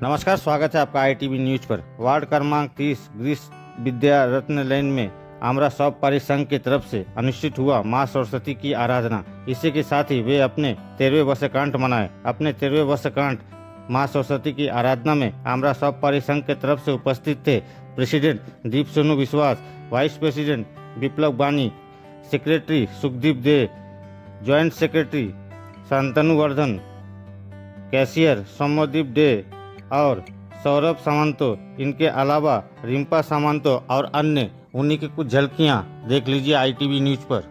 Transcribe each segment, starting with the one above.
नमस्कार, स्वागत है आपका आईटीवी न्यूज पर। वार्ड क्रमांक 30 ग्रीस विद्या रत्न लाइन में आमरा सब परिसंघ की तरफ से अनुष्ठित हुआ माँ सरस्वती की आराधना। इसी के साथ ही वे अपने 13वें वर्षगांठ मनाए। अपने 13वें वर्षगांठ माँ सरस्वती की आराधना में आमरा सब परिसंघ की तरफ से उपस्थित थे प्रेसिडेंट दीप सोनू विश्वास, vice president Biplab Bani, secretary Sukhdeep De, joint secretary Shantanu Vardhan, cashier Soumyadeep De और सौरभ सामंतो। इनके अलावा रिम्पा सामंतो और अन्य। उन्हीं की कुछ झलकियां देख लीजिए आईटीवी न्यूज पर।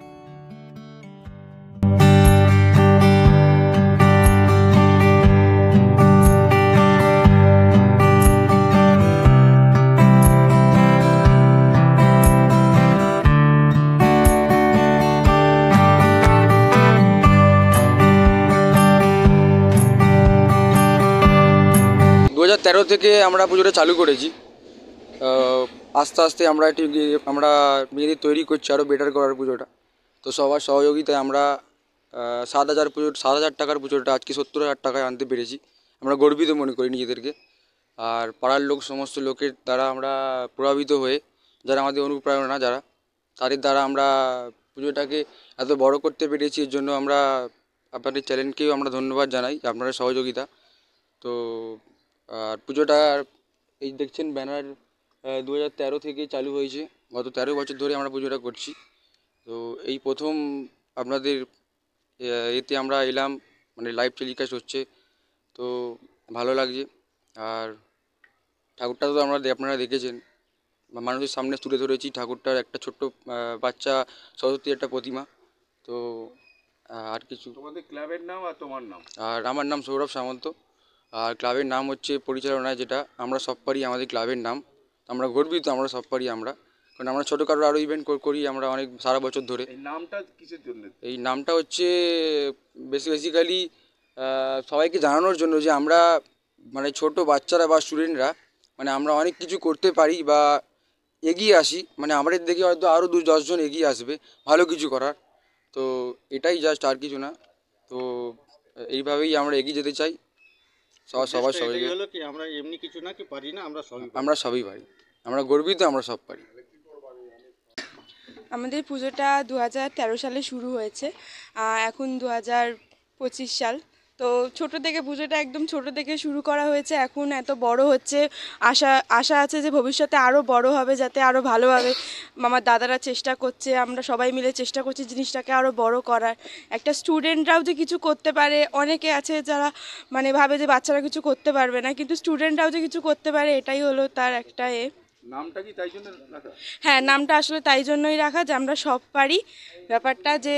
तेरो থেকে আমরা পুজোটা চালু করেছি। আস্তে আস্তে আমরা নিজেদের তৈরি করছি আরও বেটার করার পুজোটা। তো সবার সহযোগিতায় আমরা 7,000 টাকার পুজোটা আজকে 70,000 টাকায় আনতে পেরেছি। আমরা গর্বিত মনে করি নিজেদেরকে। আর পাড়ার লোক সমস্ত লোকের দ্বারা আমরা প্রভাবিত হয়ে, যারা আমাদের অনুপ্রেরণা, যারা তাদের দ্বারা আমরা পুজোটাকে এত বড় করতে পেরেছি। এর জন্য আমরা আপনাদের চ্যানেলকেও আমরা ধন্যবাদ জানাই, আপনাদের সহযোগিতা। তো আর পুজোটা এই দেখছেন ব্যানার 2013 থেকে চালু হয়েছে। গত 13 বছর ধরে আমরা পুজোটা করছি। তো এই প্রথম আপনাদের এতে আমরা এলাম, মানে লাইভ টেলিকাস্ট হচ্ছে, তো ভালো লাগছে। আর ঠাকুরটা তো আপনারা দেখেছেন, মানুষের সামনে তুলে ধরেছি ঠাকুরটার একটা ছোট্ট বাচ্চা সরস্বতীর একটা প্রতিমা। তো আর কিছু। তোমাদের ক্লাবের নাম আর তোমার নাম? আর আমার নাম সৌরভ সামন্ত। আর ক্লাবের নাম হচ্ছে পরিচালনায়, যেটা আমরা সব পারি আমাদের ক্লাবের নাম। আমরা গর্বিত, আমরা সব পারি আমরা, কারণ আমরা ছোটোখাটো আরও ইভেন্ট করি আমরা অনেক সারা বছর ধরে। এই নামটা কিসের জন্য? এই নামটা হচ্ছে বেসিক্যালি সবাইকে জানানোর জন্য যে আমরা মানে ছোট বাচ্চারা বা স্টুডেন্টরা মানে আমরা অনেক কিছু করতে পারি বা এগিয়ে আসি, মানে আমাদের দেখে হয়তো আরও 2-10 জন এগিয়ে আসবে ভালো কিছু করার। তো এটাই জাস্ট, আর কিছু না। তো এইভাবেই আমরা এগিয়ে যেতে চাই। সবার সবাই হলো কি আমরা এমনি কিছু না কি পারি না, আমরা সবই পারি, আমরা গর্বিত, আমরা সব পারি। আমাদের পুজোটা 2013 সালে শুরু হয়েছে, এখন 2025 সাল। তো ছোট থেকে পুজোটা একদম ছোট থেকে শুরু করা হয়েছে, এখন এত বড় হচ্ছে। আশা আছে যে ভবিষ্যতে আরও বড় হবে, যাতে আরও ভালোভাবে। আমার দাদারা চেষ্টা করছে, আমরা সবাই মিলে চেষ্টা করছি জিনিসটাকে আরও বড় করার। একটা স্টুডেন্টরাও যে কিছু করতে পারে, অনেকে আছে যারা মানে ভাবে যে বাচ্চারা কিছু করতে পারবে না, কিন্তু স্টুডেন্টরাও যে কিছু করতে পারে, এটাই হলো তার একটা নামটা কি তাই জন্য রাখা? হ্যাঁ, নামটা আসলে তাই জন্যই রাখা যে আমরা সব পারি। ব্যাপারটা যে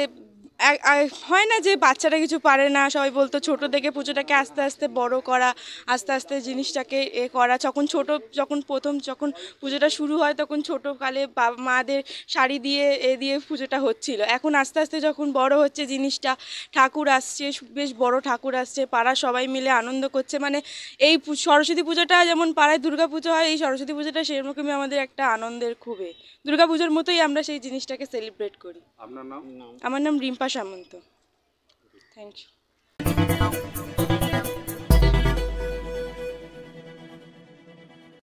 হয় না যে বাচ্চারা কিছু পারে না, সবাই বলতো ছোট থেকে পুজোটাকে আস্তে আস্তে বড় করা, আস্তে আস্তে জিনিসটাকে করা। যখন প্রথম পুজোটা শুরু হয়, তখন ছোটোকালে বাবা মাদের শাড়ি দিয়ে দিয়ে পুজোটা হচ্ছিল। এখন আস্তে আস্তে যখন বড় হচ্ছে জিনিসটা, ঠাকুর আসছে, বেশ বড় ঠাকুর আসছে, পাড়া সবাই মিলে আনন্দ করছে। মানে এই সরস্বতী পুজোটা যেমন পাড়ায় দুর্গা পুজো হয়, এই সরস্বতী পুজোটা সেরকমই আমাদের একটা আনন্দের, খুবই দুর্গা পুজোর মতোই আমরা সেই জিনিসটাকে সেলিব্রেট করি। আপনার নাম? আমার নাম রিম্পা সামন্ত। Thank you.